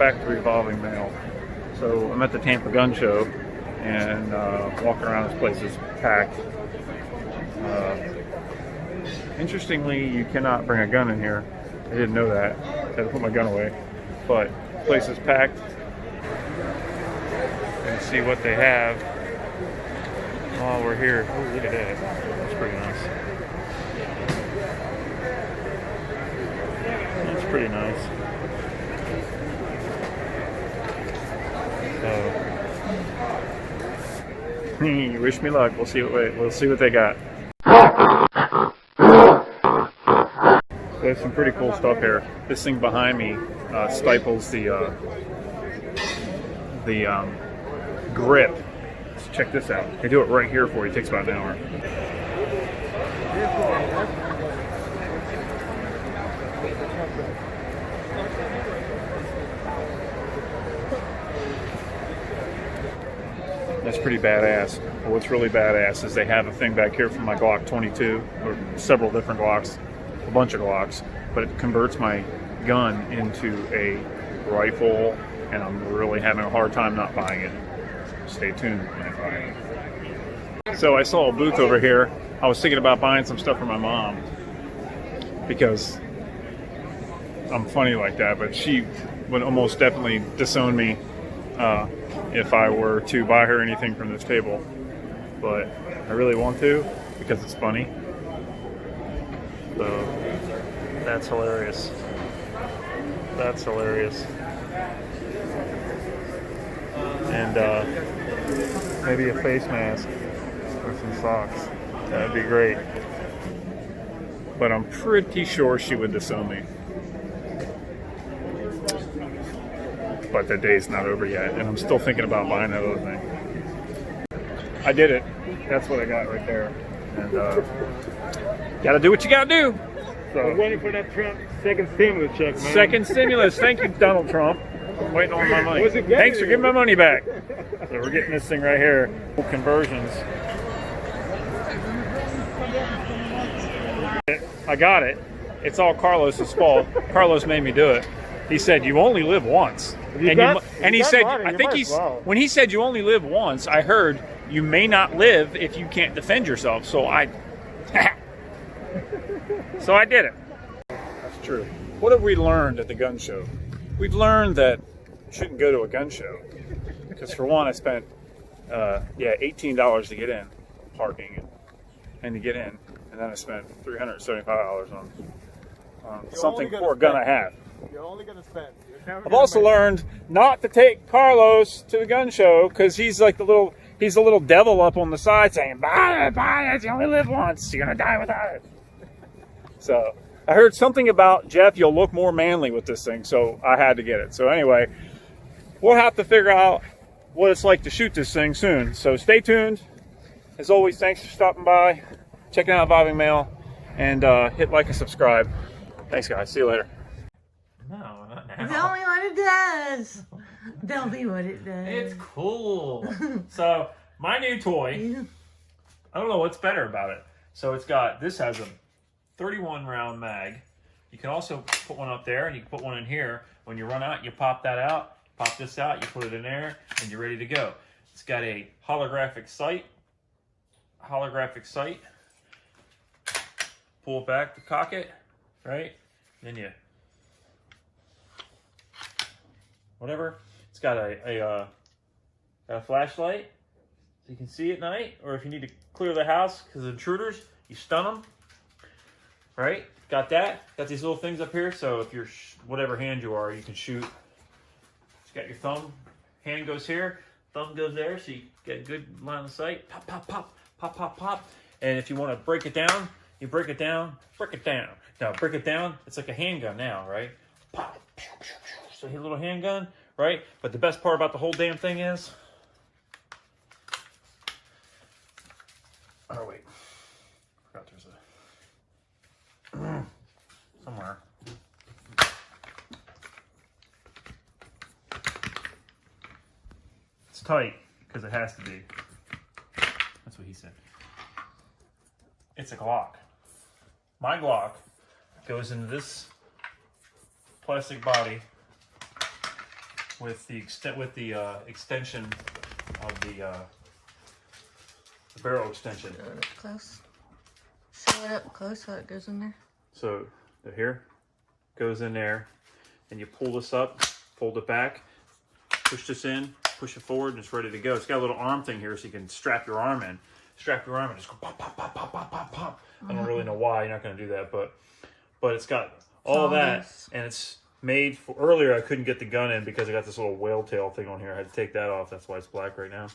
back to revolving mail. So I'm at the Tampa gun show and walking around. This place is packed. Interestingly, you cannot bring a gun in here. I didn't know that. I had to put my gun away. But the place is packed. And see what they have while we're here. Oh, look at that. That's pretty nice. That's pretty nice. So, wish me luck. We'll see what they got. There's some pretty cool stuff here. This thing behind me stifles the grip. So check this out. They do it right here for you. It takes about an hour. That's pretty badass. But what's really badass is they have a thing back here from my Glock 22, or several different Glocks, a bunch of Glocks, but it converts my gun into a rifle, and I'm really having a hard time not buying it. Stay tuned when I buy it. So I saw a booth over here. I was thinking about buying some stuff for my mom because I'm funny like that, but she would almost definitely disown me if I were to buy her anything from this table. But I really want to because it's funny. So that's hilarious. That's hilarious. And maybe a face mask or some socks. That'd be great. But I'm pretty sure she would disown me. But the day's not over yet, and I'm still thinking about buying that other thing. I did it. That's what I got right there. And gotta do what you gotta do. So I'm waiting for that Trump second stimulus check, man. Second stimulus. Thank you, Donald Trump. I'm waiting on my money. Thanks for giving my money back. So we're getting this thing right here. Conversions. I got it. It's all Carlos's fault. Carlos made me do it. He said, "You only live once." And he said, I think when he said you only live once, I heard you may not live if you can't defend yourself. So I did it. That's true. What have we learned at the gun show? We've learned that you shouldn't go to a gun show because, for one, I spent $18 to get in, parking and to get in, and then I spent $375 on something for a gun I have. You're only going to spend. I've also learned not to take Carlos to the gun show because he's like he's a little devil up on the side saying, buy it, you only live once, you're going to die without it. So I heard something about, Jeff, you'll look more manly with this thing, so I had to get it. So anyway, we'll have to figure out what it's like to shoot this thing soon. So stay tuned. As always, thanks for stopping by, checking out Vibing Mail, and hit like and subscribe. Thanks, guys. See you later. No, not now. Tell me what it does. Tell me what it does. It's cool. So, my new toy, I don't know what's better about it. So this has a 31 round mag. You can also put one up there and you can put one in here. When you run out, you pop that out, pop this out, you put it in there, and you're ready to go. It's got a holographic sight. Pull it back to cock it, right? Then you whatever. It's got a flashlight so you can see at night, or if you need to clear the house because of intruders, you stun them. Right? Got that. Got these little things up here, so if you're whatever hand you are, you can shoot. It's got your thumb. Hand goes here, thumb goes there, so you get a good line of sight. Pop, pop, pop, pop, pop, pop. And if you want to break it down, you break it down, break it down. Now break it down. It's like a handgun now, right? Pop. So hit a little handgun, right? But the best part about the whole damn thing is, oh wait, forgot there's a somewhere. It's tight because it has to be. That's what he said. It's a Glock. My Glock goes into this plastic body with the extension of the barrel extension. Show it up close. Show it up close so it goes in there. So here goes in there, and you pull this up, fold it back, push this in, push it forward, and it's ready to go. It's got a little arm thing here so you can strap your arm in. Strap your arm and just go pop, pop, pop, pop, pop, pop, pop. I don't really know why you're not going to do that, but it's got all that, and it's made for. Earlier I couldn't get the gun in because I got this little whale tail thing on here. I had to take that off. That's why it's black right now.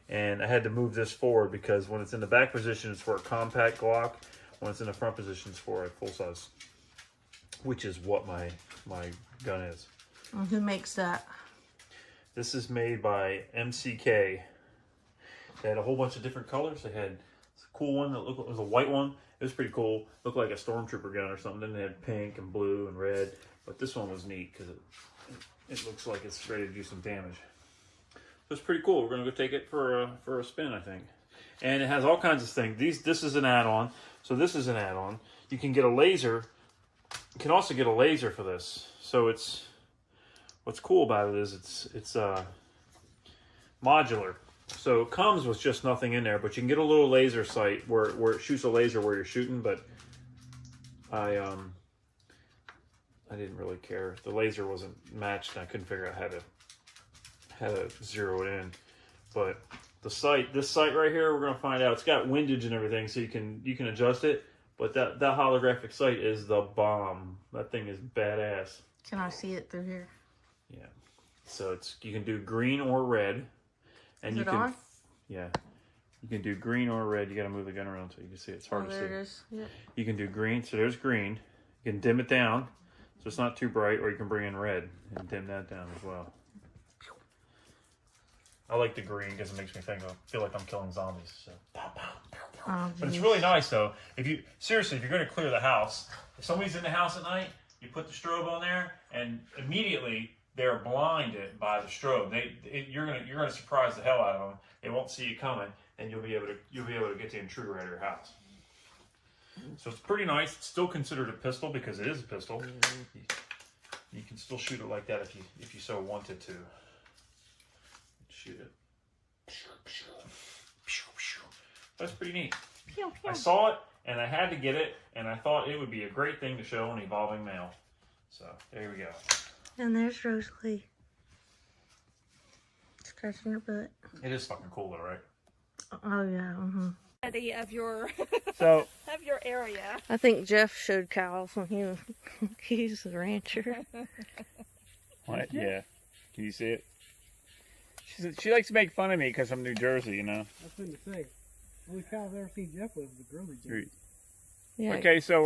And I had to move this forward because when it's in the back position, it's for a compact Glock. When it's in the front position, it's for a full size, which is what my gun is. And who makes that? This is made by MCK. They had a whole bunch of different colors. They had a cool one that looked, it was a white one. It was pretty cool. Looked like a stormtrooper gun or something. Then they had pink and blue and red. But this one was neat because it looks like it's ready to do some damage. So it's pretty cool. We're gonna go take it for a spin, I think. And it has all kinds of things. This is an add-on. So this is an add-on. You can get a laser. You can also get a laser for this. So it's what's cool about it is it's modular. So it comes with just nothing in there, but you can get a little laser sight where it shoots a laser where you're shooting. But I didn't really care. The laser wasn't matched, and I couldn't figure out how to zero it in. But this sight right here, we're gonna find out. It's got windage and everything, so you can adjust it. But that holographic sight is the bomb. That thing is badass. Can I see it through here? Yeah. So you can do green or red. And Is you it can, on? yeah, you can do green or red. You got to move the gun around so you can see it. It's hard to see. There it is. Yeah. You can do green. So there's green. You can dim it down so it's not too bright, or you can bring in red and dim that down as well. I like the green because it makes me feel like I'm killing zombies. So. Oh, But it's really nice though. If you're going to clear the house, if somebody's in the house at night, you put the strobe on there, and immediately they're blinded by the strobe. You're gonna surprise the hell out of them. They won't see you coming, and you'll be able to get the intruder out of your house. So it's pretty nice. It's still considered a pistol because it is a pistol. You can still shoot it like that if you so wanted to. Shoot it. That's pretty neat. Pew, pew. I saw it and I had to get it, and I thought it would be a great thing to show on Evolving Mail. So there we go. And there's Rosalie. Scratching her butt. It is fucking cool though, right? Oh yeah. Mm-hmm. Of your So of your area. I think Jeff showed Kyle when he's a rancher. what? Yeah. Can you see it? She likes to make fun of me because I'm New Jersey, you know. That's what to say. Only cow I've ever seen Jeff with is the girly Jersey. Yeah. Okay, so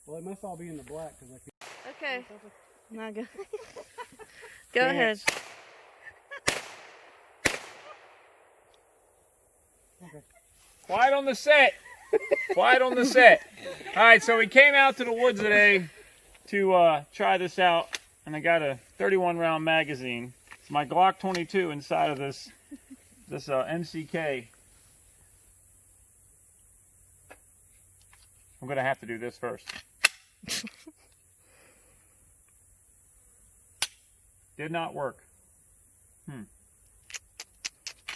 Well, it must all be in the black because I can't. Okay. Now go. Go ahead. Okay. quiet on the set. Quiet on the set. All right, so we came out to the woods today to try this out, and I got a 31 round magazine. It's my Glock 22 inside of this MCK. I'm gonna have to do this first. Did not work.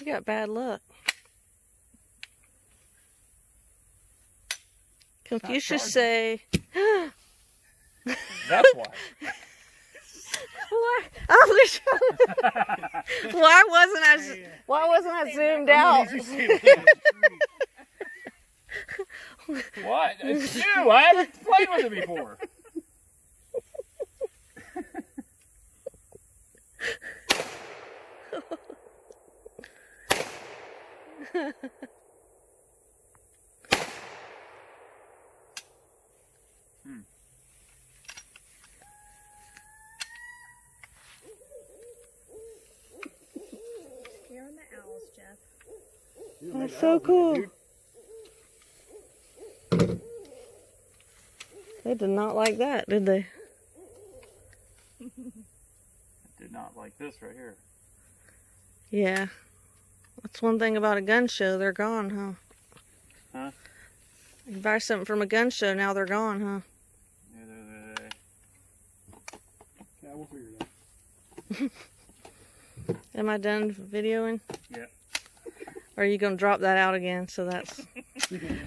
You got bad luck. Confucius say. That's why. Why? Why wasn't I zoomed out? What? It's new. I haven't played with it before. Scaring the owls, Jeff. That's so cool. They did not like that, did they? Did not like this right here. Yeah. That's one thing about a gun show. They're gone, huh? Huh? You buy something from a gun show, now they're gone, huh? Yeah, we'll figure it out. Am I done videoing? Yeah. Or are you gonna drop that out again? So that's.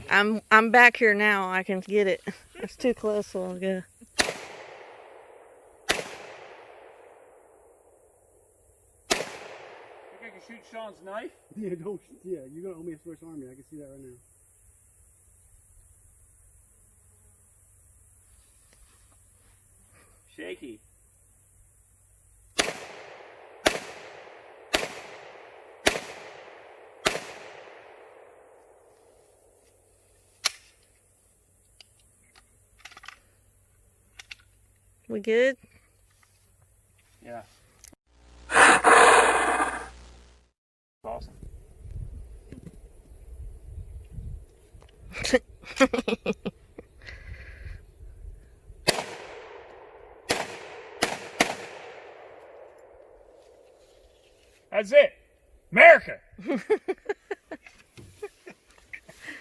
I'm back here now. I can get it. It's too close, so I'll go. Think I can shoot Sean's knife? Yeah, don't. Yeah, you're gonna owe me a Swiss Army. I can see that right now. Shaky. We good? Yeah. Awesome. That's it. America.